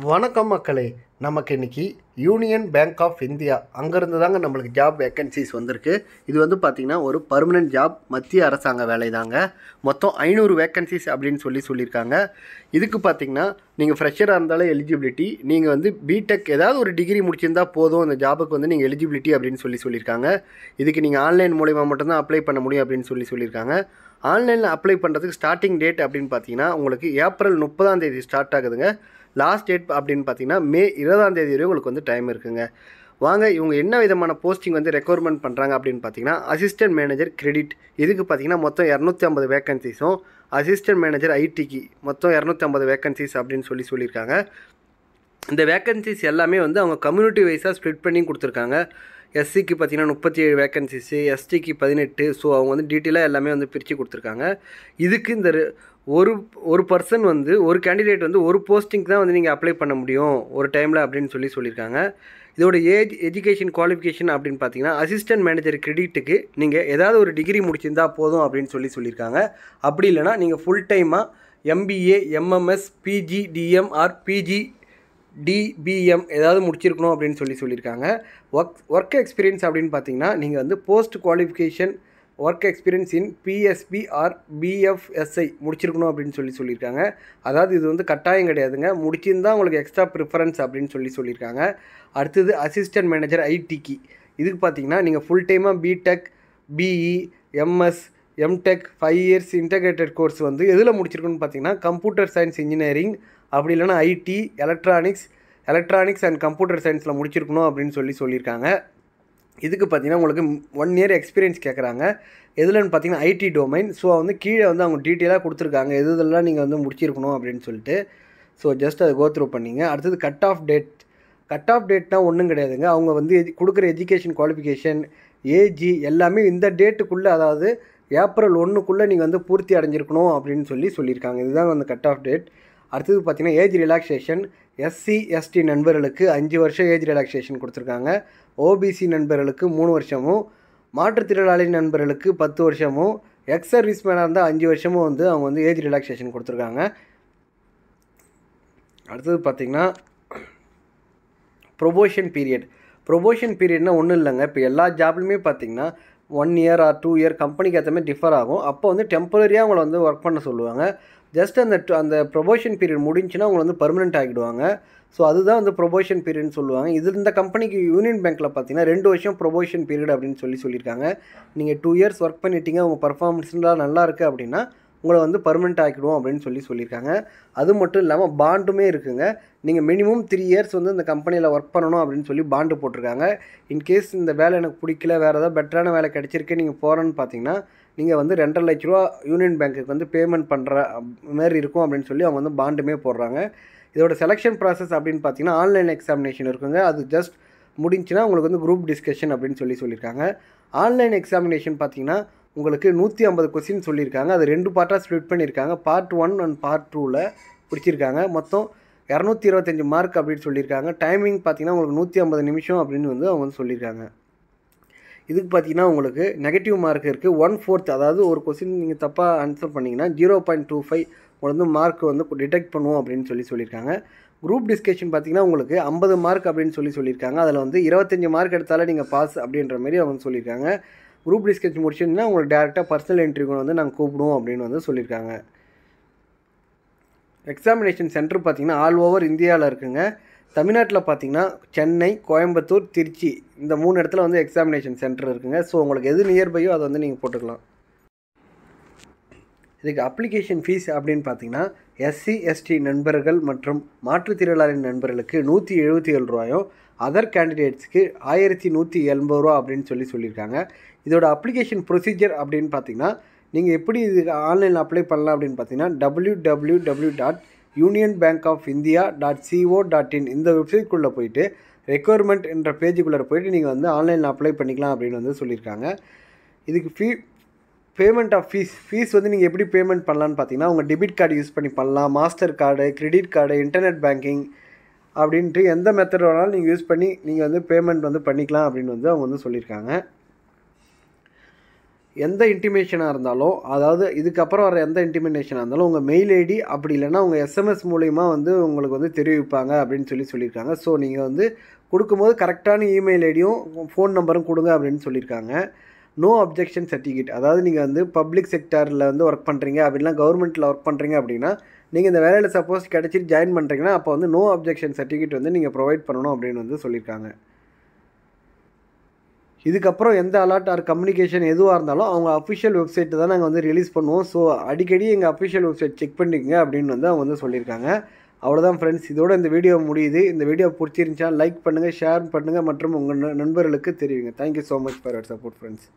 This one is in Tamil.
வணக்கம் மக்களே. நமக்கு இன்றைக்கி யூனியன் பேங்க் ஆஃப் இந்தியா அங்கேருந்து தாங்க நம்மளுக்கு ஜாப் வேக்கன்சிஸ் வந்திருக்கு. இது வந்து பார்த்திங்கன்னா ஒரு பர்மனெண்ட் ஜாப், மத்திய அரசாங்க வேலை தாங்க. மொத்தம் 500 வேக்கன்சிஸ் அப்படின்னு சொல்லியிருக்காங்க. இதுக்கு பார்த்திங்கன்னா நீங்கள் ஃப்ரெஷராக இருந்தாலும் எலிஜிபிலிட்டி, நீங்கள் வந்து பிடெக் ஏதாவது ஒரு டிகிரி முடிச்சிருந்தால் போதும் இந்த ஜாபுக்கு வந்து நீங்கள் எலிஜிபிலிட்டி அப்படின்னு சொல்லியிருக்காங்க. இதுக்கு நீங்கள் ஆன்லைன் மூலிமா மட்டும்தான் அப்ளை பண்ண முடியும் அப்படின்னு சொல்லியிருக்காங்க. ஆன்லைனில் அப்ளை பண்ணுறதுக்கு ஸ்டார்டிங் டேட் அப்படின்னு பார்த்தீங்கன்னா உங்களுக்கு ஏப்ரல் 30 ஸ்டார்ட் ஆகுதுங்க. லாஸ்ட் டேட் அப்படின்னு பார்த்தீங்கன்னா மே 20 வரையும் உங்களுக்கு வந்து டைம் இருக்குங்க. வாங்க இவங்க என்ன விதமான போஸ்டிங் வந்து ரெக்வயர்மெண்ட் பண்ணுறாங்க அப்படின்னு பார்த்தீங்கன்னா அசிஸ்டன்ட் மேனேஜர் கிரெடிட். இதுக்கு பார்த்தீங்கன்னா மொத்தம் 250 வேக்கன்சிஸும், அசிஸ்டன்ட் மேனேஜர் ஐடிக்கு மொத்தம் 250 வேக்கன்சிஸ் அப்படின்னு சொல்லியிருக்காங்க. இந்த வேக்கன்சிஸ் எல்லாமே வந்து அவங்க கம்யூனிட்டி வைஸாக ஸ்ப்ளிட் பண்ணி கொடுத்துருக்காங்க. எஸ்சிக்கு பார்த்தீங்கன்னா 37 வேக்கன்சிஸு, எஸ்டிக்கு 18. ஸோ அவங்க வந்து டீட்டெயிலாக எல்லாமே வந்து பிரித்து கொடுத்துருக்காங்க. இதுக்கு இந்த ஒரு பர்சன் வந்து ஒரு கேண்டிடேட் வந்து ஒரு போஸ்டிங்க்கு தான் வந்து நீங்கள் அப்ளை பண்ண முடியும் ஒரு டைமில் அப்படின்னு சொல்லியிருக்காங்க. இதோட எஜுகேஷன் குவாலிஃபிகேஷன் அப்படின்னு பார்த்தீங்கன்னா அசிஸ்டன்ட் மேனேஜர் கிரெடிட்டுக்கு நீங்கள் ஏதாவது ஒரு டிகிரி முடிச்சிருந்தால் போதும் அப்படின்னு சொல்லியிருக்காங்க. அப்படி இல்லைனா நீங்கள் ஃபுல் டைமாக MBA, MMS, PG, DM or PG DPM ஏதாவது முடிச்சிருக்கணும் அப்படின்னு சொல்லியிருக்காங்க. ஒர்க் எக்ஸ்பீரியன்ஸ் அப்படின்னு பார்த்தீங்கன்னா நீங்கள் வந்து post qualification work experience in PSB or BFSI முடிச்சிருக்கணும் அப்படின்னு சொல்லியிருக்காங்க. அதாவது இது வந்து கட்டாயம் கிடையாதுங்க, முடிச்சிருந்தால் உங்களுக்கு எக்ஸ்ட்ரா ப்ரிஃபரன்ஸ் அப்படின்னு சொல்லியிருக்காங்க. அடுத்தது அசிஸ்டன்ட் மேனேஜர் ஐடிக்கு. இதுக்கு பார்த்தீங்கன்னா நீங்கள் ஃபுல் டைமாக B Tech, BE, MS, M Tech 5 years integrated course வந்து எதில் முடிச்சிருக்குன்னு பார்த்தீங்கன்னா கம்ப்யூட்டர் சயின்ஸ் இன்ஜினியரிங், அப்படி இல்லைனா ஐடி, எலக்ட்ரானிக்ஸ் அண்ட் கம்ப்யூட்டர் சயின்ஸில் முடிச்சிருக்கணும் அப்படின்னு சொல்லியிருக்காங்க. இதுக்கு பார்த்தீங்கன்னா உங்களுக்கு 1 இயர் எக்ஸ்பீரியன்ஸ் கேட்குறாங்க. எதுலன்னு பார்த்தீங்கன்னா ஐடி டொமைன். ஸோ வந்து கீழே வந்து அவங்க டீட்டெயிலாக கொடுத்துருக்காங்க இதெல்லாம் நீங்கள் வந்து முடிச்சிருக்கணும் அப்படின்னு சொல்லிட்டு. ஸோ ஜஸ்ட் அதை கோ த்ரூ பண்ணிங்க. அடுத்தது கட் ஆஃப் டேட்னால் ஒன்றும் கிடையாதுங்க. அவங்க வந்து கொடுக்குற எஜுகேஷன் குவாலிஃபிகேஷன், ஏஜி எல்லாமே இந்த டேட்டுக்குள்ளே, அதாவது ஏப்ரல் 1க்குள்ளே நீங்கள் வந்து பூர்த்தி அடைஞ்சிருக்கணும் அப்படின்னு சொல்லியிருக்காங்க. இதுதான் வந்து கட் ஆஃப் டேட். அடுத்தது பார்த்தீங்கன்னா ஏஜ் ரிலாக்ஸேஷன், எஸ்சி எஸ்டி நண்பர்களுக்கு 5 வருஷம் ஏஜ் ரிலாக்ஸேஷன் கொடுத்துருக்காங்க. ஓபிசி நண்பர்களுக்கு 3 வருஷமும், மாற்றுத்திறனாளி நண்பர்களுக்கு 10 வருஷமும், எக்ஸ் சர்வீஸ் மேனாக இருந்தால் 5 வருஷமும் வந்து அவங்க வந்து ஏஜ் ரிலாக்ஸேஷன் கொடுத்துருக்காங்க. அடுத்தது பார்த்திங்கன்னா ப்ரொபோஷன் பீரியட்னால் ஒன்றும் இல்லைங்க. இப்போ எல்லா ஜாப்லையுமே பார்த்திங்கன்னா 1 இயர் ஆர் 2 இயர் கம்பெனிக்கு ஏற்ற மாதிரி டிஃபர் ஆகும். அப்போ வந்து டெம்பரரியாக அவங்கள வந்து ஒர்க் பண்ண சொல்லுவாங்க. ஜஸ்ட் அந்த ப்ரொபோஷன் பீரியட் முடிஞ்சுன்னா அவங்க வந்து பர்மனெண்ட் ஆகிடுவாங்க. ஸோ அதுதான் வந்து ப்ரொபோஷன் பீரியட்னு சொல்லுவாங்க. இந்த கம்பெனிக்கு யூனியன் பேங்க்கில் பார்த்தீங்கன்னா 2 வருஷம் ப்ரொபோஷன் பீரியட் அப்படின்னு சொல்லியிருக்காங்க. நீங்கள் 2 இயர்ஸ் ஒர்க் பண்ணிட்டீங்க, உங்கள் பர்ஃபார்மன்ஸ்லாம் நல்லா இருக்குது அப்படின்னா உங்களை வந்து பர்மனெண்ட் ஆக்கிடுவோம் அப்படின்னு சொல்லியிருக்காங்க. அது மட்டும் இல்லாமல் பாண்டுமே இருக்குங்க. நீங்கள் மினிமம் 3 இயர்ஸ் வந்து இந்த கம்பெனியில் ஒர்க் பண்ணணும் அப்படின்னு சொல்லி பாண்டு போட்டிருக்காங்க. இன்கேஸ் இந்த வேலை எனக்கு பிடிக்கல, வேறு ஏதாவது பெட்டரான வேலை கிடச்சிருக்கு நீங்கள் போகிறேன்னு பார்த்தீங்கன்னா நீங்கள் வந்து 2.5 லட்ச ரூபா யூனியன் பேங்க்குக்கு வந்து பேமெண்ட் பண்ணுற மாதிரி இருக்கும் அப்படின்னு சொல்லி அவங்க வந்து பாண்டுமே போடுறாங்க. இதோட செலெக்ஷன் ப்ராசஸ் அப்படின்னு பார்த்தீங்கன்னா ஆன்லைன் எக்ஸாமினேஷன் இருக்குங்க. அது ஜஸ்ட் முடிஞ்சுன்னா உங்களுக்கு வந்து குரூப் டிஸ்கஷன் அப்படின்னு சொல்லியிருக்காங்க. ஆன்லைன் எக்ஸாமினேஷன் பார்த்தீங்கன்னா உங்களுக்கு 150 கொஸ்டின் சொல்லியிருக்காங்க. அது 2 பார்ட்டாக ஸ்ப்ளிட் பண்ணியிருக்காங்க. பார்ட் 1 அண்ட் பார்ட் 2ல் பிடிச்சிருக்காங்க. மொத்தம் 225 மார்க் அப்படின்னு சொல்லியிருக்காங்க. டைமிங் பார்த்தீங்கன்னா உங்களுக்கு 150 நிமிஷம் அப்படின்னு வந்து அவங்க வந்து சொல்லியிருக்காங்க. இதுக்கு பார்த்தீங்கன்னா உங்களுக்கு நெகட்டிவ் மார்க் இருக்குது 1/4. அதாவது ஒரு கொஸ்டின் நீங்கள் தப்பாக ஆன்சர் பண்ணிங்கன்னா 0.25 உங்களுக்கு வந்து மார்க் வந்து டிடெக்ட் பண்ணுவோம் அப்படின்னு சொல்லியிருக்காங்க. குரூப் டிஸ்கஷன் பார்த்தீங்கன்னா உங்களுக்கு 50 மார்க் அப்படின்னு சொல்லியிருக்காங்க. அதில் வந்து 25 மார்க் எடுத்தாலே நீங்கள் பாஸ் அப்படின்ற மாதிரி அவங்க சொல்லியிருக்காங்க. குரூப் டிஸ்கஷன் முடிச்சிருந்தீங்கன்னா உங்களுக்கு டேரெக்டாக பர்சனல் இன்டர்வியூ வந்து நாங்கள் கூப்பிடுவோம் அப்படின்னு வந்து சொல்லியிருக்காங்க. எக்ஸாமினேஷன் சென்டர் பார்த்திங்கன்னா ஆல் ஓவர் இந்தியாவில் இருக்குங்க. தமிழ்நாட்டில் பார்த்திங்கன்னா சென்னை, கோயம்புத்தூர், திருச்சி இந்த 3 இடத்துல வந்து எக்ஸாமினேஷன் சென்டர் இருக்குங்க. ஸோ உங்களுக்கு எது நியர்பையோ அதை வந்து நீங்கள் போட்டுக்கலாம். இதுக்கு அப்ளிகேஷன் ஃபீஸ் அப்படின்னு பார்த்தீங்கன்னா எஸ்சி எஸ்டி நண்பர்கள் மற்றும் மாற்றுத்திறனாளி நண்பர்களுக்கு 177 ரூபாயும், அதர் கேண்டிடேட்ஸ்க்கு 1180 ரூபா அப்படின்னு சொல்லியிருக்காங்க. இதோட அப்ளிகேஷன் ப்ரொசீஜர் அப்படின்னு பார்த்தீங்கன்னா நீங்கள் எப்படி இதுக்கு ஆன்லைனில் அப்ளை பண்ணலாம் அப்படின்னு பார்த்தீங்கன்னா www.unionbankofindia.co.in இந்த வெப்சைட்குள்ளே போயிட்டு ரெக்வயர்மெண்ட் என்ற பேஜுக்குள்ளே போயிட்டு நீங்கள் வந்து ஆன்லைனில் அப்ளை பண்ணிக்கலாம் அப்படின்னு வந்து சொல்லியிருக்காங்க. இதுக்கு பேமெண்ட் ஆஃப் ஃபீஸ் வந்து நீங்கள் எப்படி பேமெண்ட் பண்ணலான்னு பார்த்தீங்கன்னா உங்கள் டெபிட் கார்டு யூஸ் பண்ணி பண்ணலாம், master card, credit card, internet banking அப்படின்ட்டு எந்த மெத்தட் வேணாலும் நீங்கள் யூஸ் பண்ணி நீங்கள் வந்து பேமெண்ட் வந்து பண்ணிக்கலாம் அப்படின்னு வந்து அவங்க வந்து சொல்லியிருக்காங்க. எந்த இன்டிமேஷனாக இருந்தாலும், அதாவது இதுக்கப்புறம் வர எந்த இன்டிமேஷனாக இருந்தாலும் உங்கள் மெயில் ஐடி அப்படி இல்லைன்னா உங்கள் எஸ்எம்எஸ் மூலிமா வந்து உங்களுக்கு வந்து தெரிவிப்பாங்க அப்படின்னு சொல்லியிருக்காங்க. ஸோ நீங்கள் வந்து கொடுக்கும்போது கரெக்டான இமெயில் ஐடியும் ஃபோன் நம்பரும் கொடுங்க அப்படின்னு சொல்லியிருக்காங்க. நோ அப்ஜெக்ஷன் சர்டிஃபிகேட், அதாவது நீங்கள் வந்து பப்ளிக் செக்டாரில் வந்து ஒர்க் பண்ணுறீங்க அப்படின்னா கவர்மெண்ட்டில் ஒர்க் பண்ணுறீங்க அப்படின்னா நீங்கள் இந்த வேலையில் சப்போஸ் கிடச்சிட்டு ஜாயின் பண்ணுறீங்கன்னா அப்போ வந்து நோ அப்ஜெக்ஷன் சர்டிஃபிகேட் வந்து நீங்கள் ப்ரொவைட் பண்ணணும் அப்படின்னு வந்து சொல்லியிருக்காங்க. இதுக்கப்புறம் எந்த அலர்ட் ஆர் கம்யூனிகேஷன் எதுவாக இருந்தாலும் அவங்க அஃபிஷியல் வெப்சைட்டு தான் நாங்கள் வந்து ரிலீஸ் பண்ணுவோம். ஸோ அடிக்கடி எங்கள் அஃபிஷியல் வெப்சைட் செக் பண்ணிக்கங்க அப்படின்னு வந்து அவங்க வந்து சொல்லியிருக்காங்க. அவ்வளோதான் ஃப்ரெண்ட்ஸ், இதோட இந்த வீடியோ முடியுது. இந்த வீடியோ பிடிச்சிருந்துச்சா லைக் பண்ணுங்கள், ஷேர் பண்ணுங்கள் மற்றும் உங்கள் நண்பர்களுக்கு தெரிவிங்க. Thank you so much for your support friends.